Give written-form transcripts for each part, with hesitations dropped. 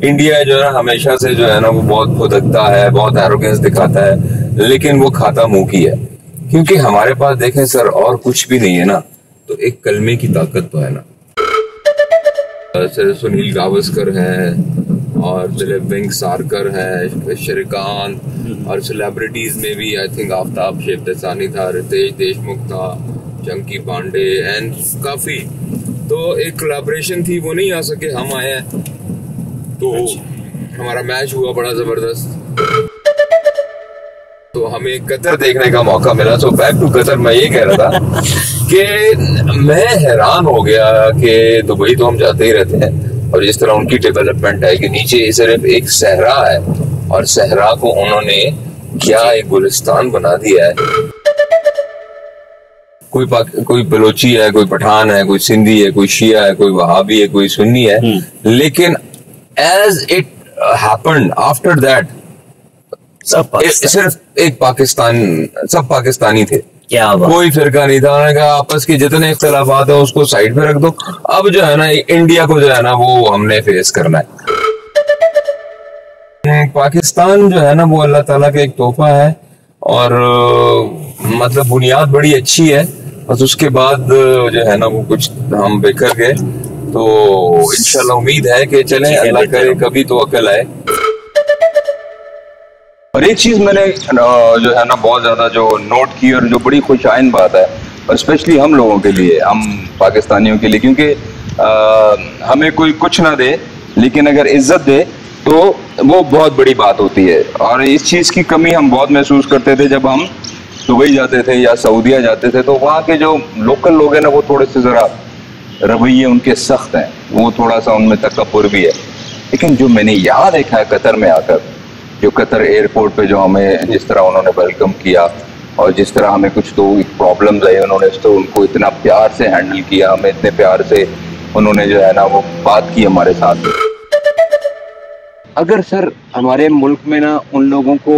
India जो है हमेशा से जो है ना वो बहुत भुदकता है, बहुत एरोगेंस दिखाता है, लेकिन वो खाता मुंह की है। क्योंकि हमारे पास देखें सर और कुछ भी नहीं है ना, तो एक कलमे की ताकत तो है ना। सर सुनील गावस्कर है और दिलीप वेंगसारकर है, श्रीकांत, और सेलिब्रिटीज में भी आई थिंक आफ्ताब शेखदसानी था, रितेश देशमुख था, चंकी पांडे एंड काफी। तो एक कोलैबोरेशन थी, वो नहीं आ सके, हम आए हैं, तो हमारा मैच हुआ बड़ा जबरदस्त, तो हमें कतर देखने का मौका मिला। सो बैक टू कतर, मैं ये कह रहा था कि मैं हैरान हो गया कि दुबई तो हम जाते ही रहते हैं, और जिस तरह उनकी डेवलपमेंट है कि नीचे सिर्फ एक सहरा है, और सहरा को उन्होंने क्या एक गुलिस्तान बना दिया है। कोई बलोची है, कोई पठान है, कोई सिंधी है, कोई शिया है, कोई वहाबी है, कोई सुन्नी है, लेकिन as it happened after that सिर्फ एक पाकिस्तान, सब पाकिस्तानी थे, क्या कोई फिरका नहीं था। उन्होंने कहा आपस के जितने इख्तलाफात है उसको साइड पे रख दो, अब जो है ना इंडिया को जो है ना वो हमने फेस करना है। पाकिस्तान जो है ना वो अल्लाह ताला का एक तोहफा है, और मतलब बुनियाद बड़ी अच्छी है, बस उसके बाद जो है ना वो कुछ हम बेकर गए। तो इंशाल्लाह उम्मीद है कि चलें, अल्लाह करे कभी तो अकल आए। और एक चीज मैंने जो है ना बहुत ज्यादा जो नोट की, और जो बड़ी खुशाइन बात है, और स्पेशली हम लोगों के लिए, हम पाकिस्तानियों के लिए, क्योंकि हमें कोई कुछ ना दे लेकिन अगर इज्जत दे तो वो बहुत बड़ी बात होती है। और इस चीज की कमी हम बहुत महसूस करते थे जब हम दुबई जाते थे या सऊदीया जाते थे, तो वहाँ के जो लोकल लोग हैं ना वो थोड़े से जरा रवैये उनके सख्त हैं, वो थोड़ा सा उनमें तकब्बुर भी है। लेकिन जो मैंने यहाँ देखा है कतर में आकर, जो कतर एयरपोर्ट पे जो हमें जिस तरह उन्होंने वेलकम किया, और जिस तरह हमें कुछ तो प्रॉब्लम्स आई, उन्होंने तो उनको इतना प्यार से हैंडल किया, हमें इतने प्यार से उन्होंने जो है ना वो बात की हमारे साथ। अगर सर हमारे मुल्क में ना उन लोगों को,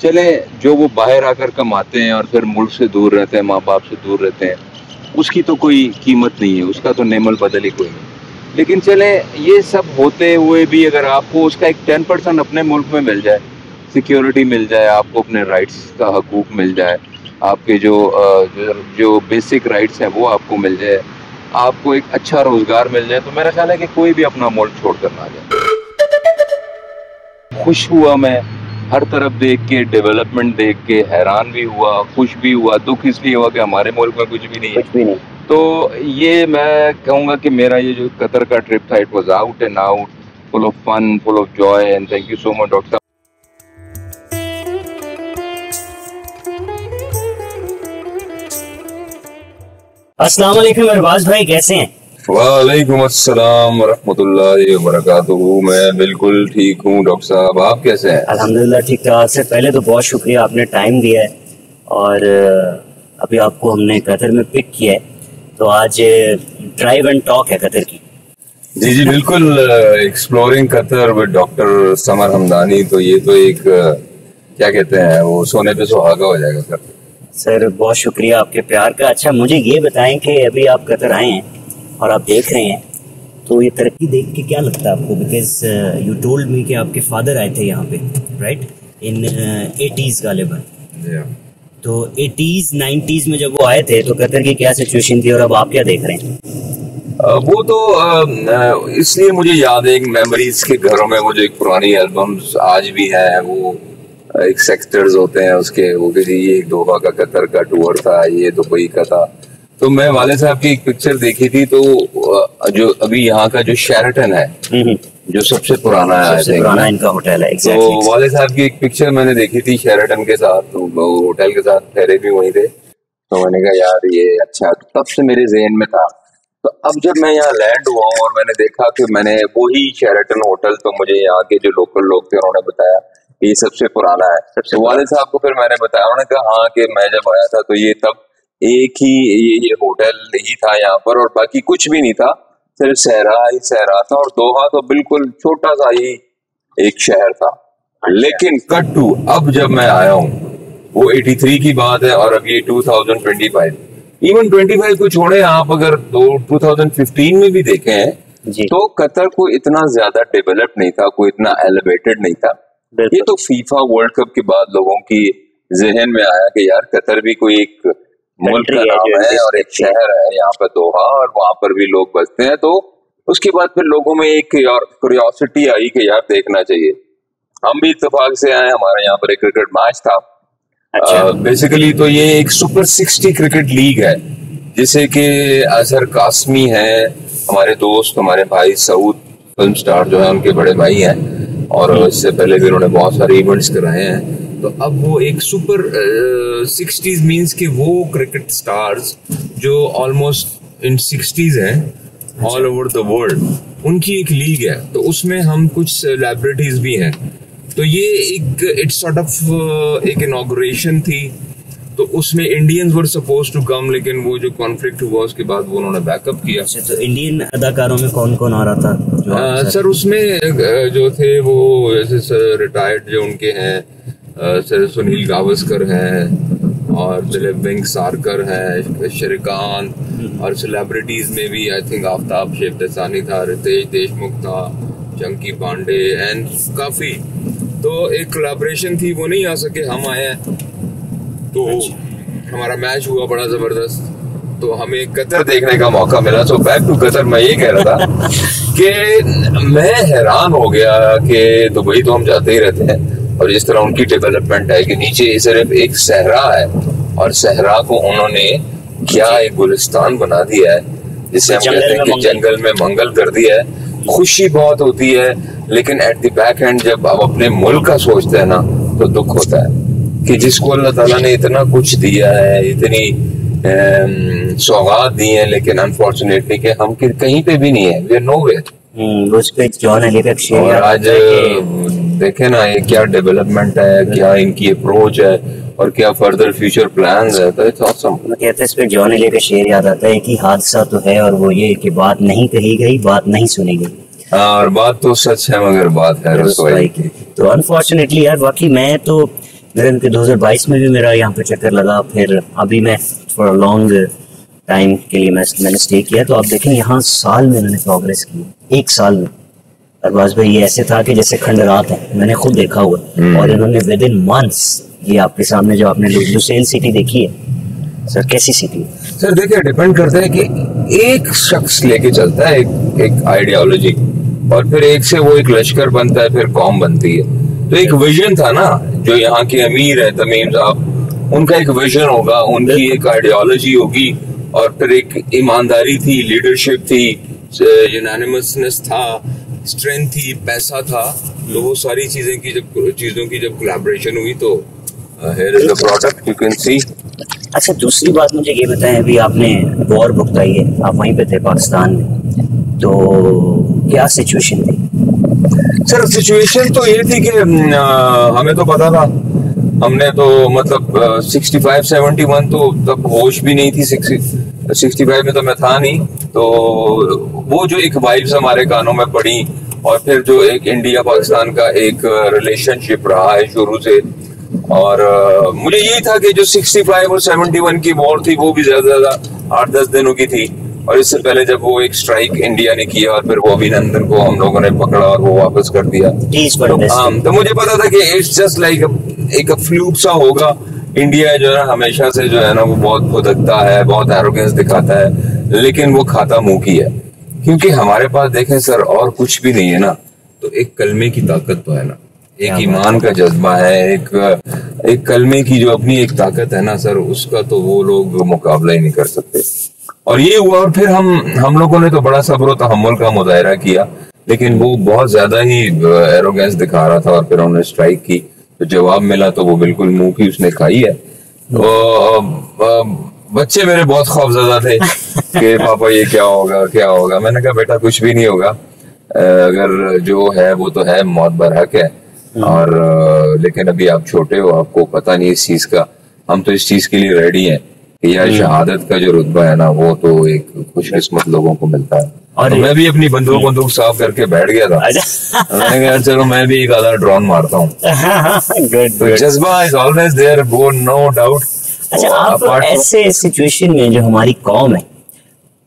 चले जो वो बाहर आकर कमाते हैं और फिर मुल्क से दूर रहते हैं, माँ बाप से दूर रहते हैं, उसकी तो कोई कीमत नहीं है, उसका तो नेमल बदल ही कोई नहीं। लेकिन चले ये सब होते हुए भी अगर आपको उसका एक 10% अपने मुल्क में मिल जाए, सिक्योरिटी मिल जाए, आपको अपने राइट्स का हकूक मिल जाए, आपके जो बेसिक राइट्स हैं वो आपको मिल जाए, आपको एक अच्छा रोजगार मिल जाए, तो मेरा ख्याल है कि कोई भी अपना मुल्क छोड़ कर ना जाए। खुश हुआ मैं हर तरफ देख के, डेवलपमेंट देख के, हैरान भी हुआ, खुश भी हुआ, दुख इसलिए हुआ कि हमारे मुल्क में कुछ भी नहीं है। तो ये मैं कहूँगा कि मेरा ये जो कतर का ट्रिप था, it was out and out, full of fun, full of joy, and thank you so much doctor. अस्सलाम वालेकुम अरबाज भाई, कैसे हैं? वालेकुम अस्सलाम वरहमतुल्लाहि वबरकातुहू। मैं बिल्कुल ठीक हूँ डॉक्टर साहब, आप कैसे हैं? अल्हम्दुलिल्लाह ठीक ठाक। से पहले तो बहुत शुक्रिया, आपने टाइम दिया है, और अभी आपको हमने कतर में पिक किया है, तो आज ड्राइव एंड टॉक है कतर की। जी जी बिल्कुल, exploring Qatar with doctor Samar Hamdani. तो ये तो एक क्या कहते हैं, वो सोने पे सुहागा हो जाएगा सर। सर बहुत शुक्रिया आपके प्यार का। अच्छा मुझे ये बताएं कि अभी आप कतर आए हैं और आप देख रहे हैं, तो ये तरक्की देख के क्या लगता है आपको? बिकॉज यू टोल्ड मी कि आपके फादर आए थे यहाँ पे, राइट, इन 80s गालिबन। तो 80s 90s में जब वो आए थे तो कतर की क्या सिचुएशन थी, और अब आप क्या देख रहे हैं? वो तो इसलिए मुझे याद है, एक मेमोरीज के घरों में वो जो एक पुरानी एल्बम्स आज भी है, वो एक सेक्टर्स होते हैं उसके, वो किसी ये एक दोहा का कतर का टूर था, ये दुबई का था। तो मैं वाले साहब की एक पिक्चर देखी थी, तो जो अभी यहाँ का जो शेराटन है, जो सबसे पुराना इनका होटल है, तो वाले साहब की एक पिक्चर मैंने देखी थी शेराटन के साथ, तो होटल के साथ ठहरे भी वहीं थे। तो मैंने कहा यार ये अच्छा, तब से मेरे ज़हन में था। तो अब जब मैं यहाँ लैंड हुआ हूँ और मैंने देखा कि मैंने वही शेराटन होटल, तो मुझे यहाँ के जो लोकल लोग थे उन्होंने बताया ये सबसे पुराना है। तो वाले साहब को फिर मैंने बताया, उन्होंने कहा हाँ कि मैं जब आया था तो ये तब एक ही ये होटल ही था यहाँ पर, और बाकी कुछ भी नहीं था, सिर्फ सहरा ही सहरा था, और दोहा तो बिल्कुल छोटा सा ही एक शहर था। लेकिन कट टू अब जब मैं आया हूँ, वो 83 की बात है, और अब ये 2025, इवन 25 को छोड़े, आप अगर 2015 में भी देखें तो कतर कोई इतना ज्यादा डेवलप नहीं था, कोई इतना एलिवेटेड नहीं था। ये तो फीफा वर्ल्ड कप के बाद लोगों की जहन में आया कि यार कतर भी कोई एक मुल्क का नाम है और एक शहर है यहाँ पर दोहा, और वहां पर भी लोग बसते हैं। तो उसके बाद फिर लोगों में एक क्यूरियोसिटी आई कि यार देखना चाहिए। हम भी इत्तेफाक से आए, हमारे यहाँ पर एक क्रिकेट मैच था। बेसिकली तो ये एक सुपर 60 क्रिकेट लीग है, जिसे कि अजहर कासमी है, हमारे दोस्त, हमारे भाई सऊद फिल्म स्टार जो है उनके बड़े भाई हैं, और इससे पहले भी उन्होंने बहुत सारे इवेंट्स कराए हैं। तो अब वो एक सुपर 60s मीन्स के वो क्रिकेट स्टार्स जो ऑलमोस्ट इन 60s हैं ऑल ओवर द वर्ल्ड, उनकी एक लीग है। तो उसमें हम कुछ सेलिब्रिटीज भी हैं। तो ये एक इट्स सॉर्ट ऑफ एक इनॉग्रेशन थी। तो उसमें Indians were suppose to come, लेकिन वो जो कॉन्फ्लिक्ट हुआ उसके बाद वो उन्होंने बैकअप किया। तो इंडियन अदाकारों में कौन कौन आ रहा था? सर उसमें जो थे वो जैसे रिटायर्ड जो उनके हैं, सर सुनील गावस्कर हैं और दिलीप वेंगसारकर है, श्रीकांत, और सेलिब्रिटीज में भी आई थिंक आफ्ताब शेखदासानी था, रितेश देशमुख था, चंकी पांडे एंड काफी। तो एक कोलैबोरेशन थी, वो नहीं आ सके, हम आए हैं। तो हमारा मैच हुआ बड़ा जबरदस्त, तो हमें कतर देखने का मौका मिला। तो बैक टू कतर मैं ये कह रहा था कि मैं हैरान हो गया कि दुबई तो हम जाते ही रहते हैं, और जिस तरह उनकी डेवलपमेंट है कि नीचे सिर्फ एक सहरा है, और सहरा को उन्होंने क्या एक गुलिस्तान बना दिया है, जिसे हम कहते हैं कि जंगल में मंगल कर दिया है। खुशी बहुत होती है, लेकिन एट द बैक एंड जब आप अपने मुल्क का सोचते हैं ना, तो दुख होता है कि जिसको अल्लाह ताला ने इतना कुछ दिया है, इतनी सौगात दी है, लेकिन अनफॉर्चुनेटली कि हम कहीं पे भी नहीं है, वी आर नोवेयर। उस पे जॉन एली का शेर, और आज देखे ना ये क्या डेवलपमेंट है, क्या इनकी अप्रोच है, और क्या फर्दर फ्यूचर प्लान्स है। तो इट्स ऑसम। कहते हैं इस पे जॉन एली का शेर याद आता है कि हादसा तो है, और वो ये कि बात नहीं कही गई, बात नहीं सुनी गई। और बात तो सच है, मगर बात है रसवाई की। तो अनफॉर्चुनेटली यार वाकई मैं तो मेरे 2022 में भी मेरा यहाँ पे चक्कर लगा, फिर अभी मैं फॉर लॉन्ग टाइम के लिए मैंने स्टे किया। तो आप देखें यहाँ साल में मैंने प्रोग्रेस की, एक साल में। अरबाज भाई ये ऐसे था कि जैसे खंडरात है, मैंने खुद देखा हुआ। और इन्होंने विद इन मंथ्स, ये आपके सामने जो आपने लुसेल सिटी देखी है सर, कैसी सिटी? सर देखिए, डिपेंड करता है कि एक शख्स लेके चलता है एक आइडियोलॉजी, और फिर एक से वो एक लश्कर बनता है, फिर कौम बनती है। तो एक विजन था ना, जो यहाँ के अमीर है तमीम साहब, उनका एक विजन होगा, उनकी एक आइडियोलॉजी होगी, और फिर एक ईमानदारी थी, लीडरशिप थी, यूनानिमसनेस था, स्ट्रेंथ थी, पैसा था। तो वो सारी चीजों की जब कोलैबोरेशन हुई, तो here is the product you can see। अच्छा, दूसरी बात मुझे ये बताएं, अभी आपने वॉर भुगताई है, आप वहीं पे थे पाकिस्तान में, तो क्या सिचुएशन थी? सर सिचुएशन तो ये थी कि हमें तो पता था, हमने तो मतलब 65-71 तो तब होश भी नहीं थी, 65 में तो मैं था नहीं। तो वो जो एक वाइब्स हमारे कानों में पड़ी, और फिर जो एक इंडिया पाकिस्तान का एक रिलेशनशिप रहा है शुरू से, और मुझे यही था कि जो 65 और 71 की वॉर थी वो भी ज्यादा 8-10 दिनों की थी। और इससे पहले जब वो एक स्ट्राइक इंडिया ने किया, और फिर वो अभिनंदन को हम लोगों ने पकड़ा और वो वापस कर दिया। तो मुझे पता था कि इट्स जस्ट लाइक एक फ्लूक सा होगा। इंडिया जो है हमेशा से जो है ना, वो बहुत भुदकता है, बहुत एरोगेंस दिखाता है, लेकिन वो खाता मुंह की है। क्योंकि हमारे पास देखें सर, और कुछ भी नहीं है ना, तो एक कलमे की ताकत तो है ना, एक ईमान का जज्बा है, एक कलमे की जो अपनी एक ताकत है ना सर, उसका तो वो लोग मुकाबला ही नहीं कर सकते। और ये हुआ, और फिर हम लोगों ने तो बड़ा सब्र और तहम्मुल का मुजाहिरा किया, लेकिन वो बहुत ज्यादा ही एरोगेंस दिखा रहा था, और फिर उन्होंने स्ट्राइक की। तो जवाब मिला तो वो बिल्कुल मुंह की उसने खाई है। तो बच्चे मेरे बहुत खौफजदा थे कि पापा ये क्या होगा। मैंने कहा बेटा कुछ भी नहीं होगा, अगर जो है वो तो है, मौत बरहक है। और लेकिन अभी आप छोटे हो, आपको पता नहीं इस चीज का। हम तो इस चीज के लिए रेडी हैं कि यार शहादत का जो रुतबा है ना, वो तो एक खुशकिस्मत लोगों को मिलता है। और तो मैं भी अपनी बंदूक साफ करके बैठ गया था। मैंने कहा चलो मैं भी एक आधा ड्रोन मारता हूँ। तो जज्बा इज ऑलवेज देयर, वो नो डाउट। अच्छा, आप ऐसे सिचुएशन में जो हमारी कौम है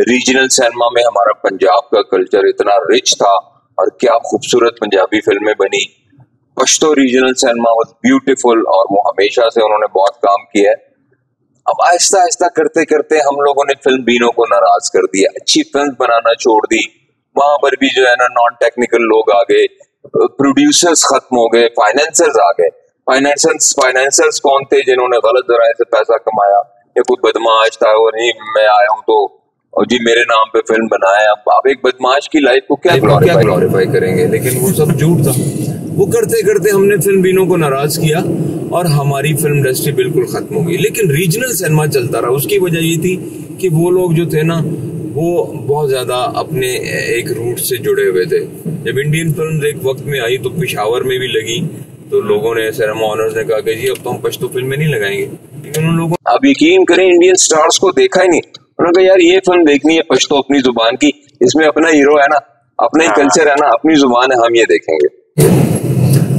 रीजनल सिनेमा में हमारा पंजाब का कल्चर इतना रिच था और क्या खूबसूरत पंजाबी फिल्में बनी। Pashto regional cinema was beautiful और वो हमेशा से उन्होंने बहुत काम किया है। अब आहिस्ता आहिस्ता करते करते हम लोगों ने फिल्म बीनों को नाराज कर दिया, अच्छी फिल्म बनाना छोड़ दी। वहां पर भी जो है ना नॉन टेक्निकल लोग आ गए, प्रोड्यूसर्स खत्म हो गए, फाइनेंसर्स आ गए। फाइनेंसर्स कौन थे जिन्होंने गलत जराए से पैसा कमाया, या कोई बदमाश था और नहीं मैं आया हूँ तो और जी मेरे नाम पे फिल्म बनाया। अब एक बदमाश की लाइफ को क्या ग्लोरीफाई करेंगे, लेकिन वो सब झूठ था। वो करते करते हमने फिल्म बीनों को नाराज किया और हमारी फिल्म इंडस्ट्री बिल्कुल खत्म हो गई। लेकिन रीजनल सिनेमा चलता रहा। उसकी वजह ये थी कि वो लोग जो थे ना वो बहुत ज्यादा अपने एक रूट से जुड़े हुए थे। जब इंडियन फिल्म एक वक्त में आई तो पेशावर में भी लगी, तो लोगों ने, सिनेमा ऑनर्स ने कहा कि जी अब तो हम पश्तो फिल्म में नहीं लगाएंगे। लेकिन उन लोगों, अब यकीन करें, इंडियन स्टार्स को देखा ही नहीं। उन्होंने कहा यार ये फिल्म देखनी है पश्तो अपनी जुबान की, इसमें अपना हीरो है ना, अपना ही कल्चर है ना, अपनी जुबान है, हम ये देखेंगे।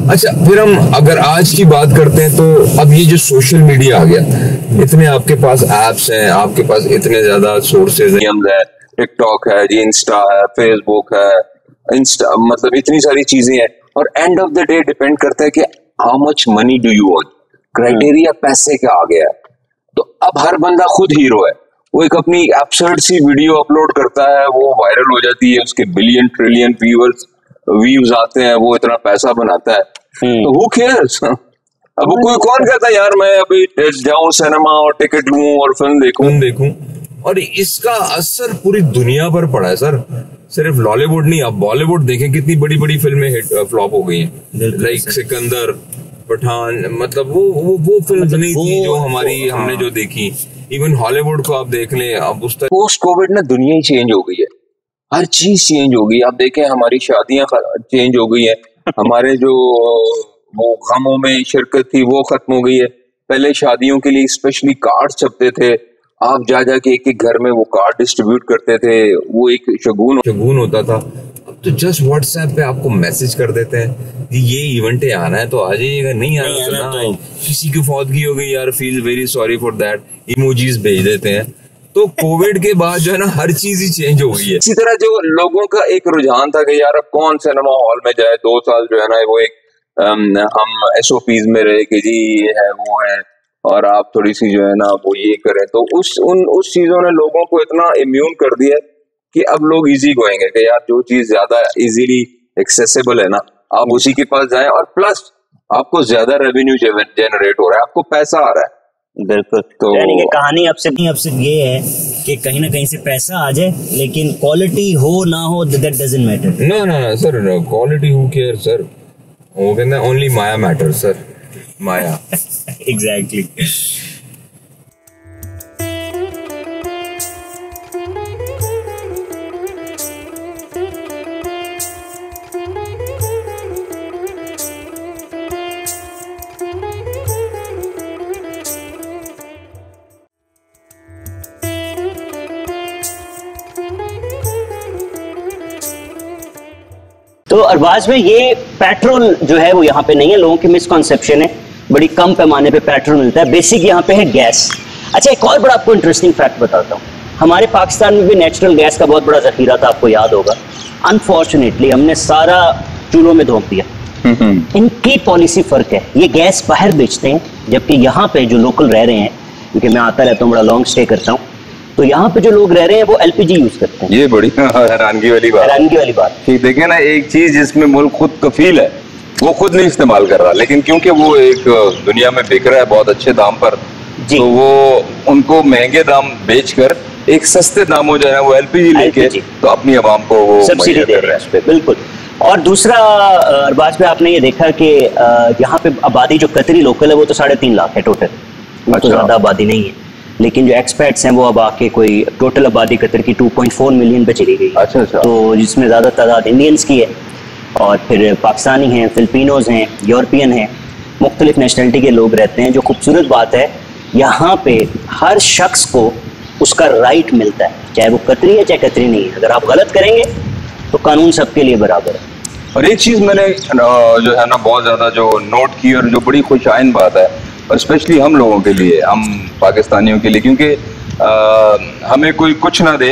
अच्छा, फिर हम अगर आज की बात करते हैं तो अब ये जो सोशल मीडिया आ गया, इतने आपके पास एप्स हैं, आपके पास इतने ज्यादा सोर्सेज है, टिकटॉक है जी, इंस्टा है, फेसबुक है, मतलब इतनी सारी चीजें हैं। और end of the day depend करता है कि how much money do you earn. Criteria पैसे का आ गया है। तो अब हर बंदा खुद हीरो है। वो एक अपनी एब्सर्ड सी वीडियो अपलोड करता है, वो वायरल हो जाती है, उसके बिलियन ट्रिलियन व्यूज आते हैं, वो इतना पैसा बनाता है। तो हु केयर्स? अब वो कोई कौन कहता है यार मैं अभी जाऊं सिनेमा और टिकट लूं और फिल्म देखूं। और इसका असर पूरी दुनिया पर पड़ा है सर, सिर्फ लॉलीवुड नहीं, आप बॉलीवुड देखें कितनी बड़ी बड़ी फिल्में हिट फ्लॉप हो गई हैं, लाइक सिकंदर, पठान, मतलब वो फिल्म नहीं थी जो हमने जो देखी। इवन हॉलीवुड को आप देख लें, अब उस पोस्ट कोविड ना दुनिया ही चेंज हो गई है, हर चीज चेंज हो गई। आप देखें हमारी शादियां चेंज हो गई है, हमारे जो वो गमों में शिरकत थी वो खत्म हो गई है। पहले शादियों के लिए स्पेशली कार्ड छपते थे, आप जा के एक घर में वो कार्ड डिस्ट्रीब्यूट करते थे, वो एक शगुन होता था। अब तो जस्ट व्हाट्सएप पे आपको मैसेज कर देते हैं कि ये इवेंट है, आना है तो आ जाइएगा, नहीं आना तो किसी की फौतगी हो गई यार, feel very sorry for that, emojis भेज देते हैं। तो कोविड के बाद जो है ना हर चीज ही चेंज हो गई है। इसी तरह जो लोगों का एक रुझान था कि यार अब कौन सिनेमा हॉल में जाए, 2 साल जो है ना वो एक हम SOPs में रहे कि जी ये है वो है, और आप थोड़ी सी जो है ना वो ये करें, तो उस चीजों ने लोगों को इतना इम्यून कर दिया कि अब लोग इजी गोएंगे कि यार जो चीज ज्यादा इजीली एक्सेसिबल है ना आप उसी के पास जाएं, और प्लस आपको ज्यादा रेवेन्यू जनरेट हो रहा है, आपको पैसा आ रहा है। बिल्कुल। तो यानी कि कहानी अब सिर्फ ये है कि कहीं ना कहीं से पैसा आ जाए, लेकिन क्वालिटी हो ना हो that doesn't matter. No sir, quality who care sir, वो कहते हैं ओनली माया मैटर सर, माया। एग्जैक्टली। तो अरबाज में ये पेट्रोल जो है वो यहाँ पे नहीं है, लोगों की मिसकॉन्सेप्शन है, बड़ी कम पैमाने पे पेट्रोल मिलता है, बेसिक यहाँ पे है गैस। अच्छा, एक और बड़ा आपको इंटरेस्टिंग फैक्ट बताता हूँ, हमारे पाकिस्तान में भी नेचुरल गैस का बहुत बड़ा जखीरा था, आपको याद होगा। अनफॉर्चुनेटली हमने सारा चूल्हों में धोख दिया। इनकी पॉलिसी फर्क है, ये गैस बाहर बेचते हैं, जबकि यहाँ पे जो लोकल रह रहे हैं, क्योंकि मैं आता रहता हूँ, बड़ा लॉन्ग स्टे करता हूँ, तो यहाँ पे जो लोग रह रहे हैं वो LPG यूज करते हैं। ये बड़ी हैरानगी वाली बात कि देखे ना, एक चीज जिसमें मुल्क खुद कफील है वो खुद नहीं इस्तेमाल कर रहा, लेकिन क्योंकि वो एक दुनिया में बिक रहा है बहुत अच्छे दाम पर, तो वो उनको महंगे दाम बेचकर एक सस्ते दामों जो है वो LPG लेके तो अपनी आवाम को वो सब्सिडी दे रहे हैं। बिल्कुल। और दूसरा अरबाज पे आपने ये देखा कि यहाँ पे आबादी जो कतरी लोकल है वो तो 3.5 लाख है टोटल, वो तो ज्यादा आबादी नहीं है, लेकिन जो एक्सपर्ट्स हैं वो अब आके कोई टोटल आबादी कतर की 2.4 मिलियन पे चली गई। अच्छा। तो जिसमें ज़्यादा तादाद इंडियंस की है, और फिर पाकिस्तानी हैं, फिलिपिनोज हैं, यूरोपियन हैं, मुख्तलिफ नेशनलिटी के लोग रहते हैं। जो खूबसूरत बात है, यहाँ पे हर शख्स को उसका राइट मिलता है, चाहे वो कतरी है चाहे कतरी नहीं है। अगर आप गलत करेंगे तो कानून सबके लिए बराबर है। और एक चीज़ मैंने जो है ना बहुत ज़्यादा जो नोट की, और जो बड़ी खुशाइन बात है, और स्पेशली हम लोगों के लिए, हम पाकिस्तानियों के लिए, क्योंकि हमें कोई कुछ ना दे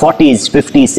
40s 50s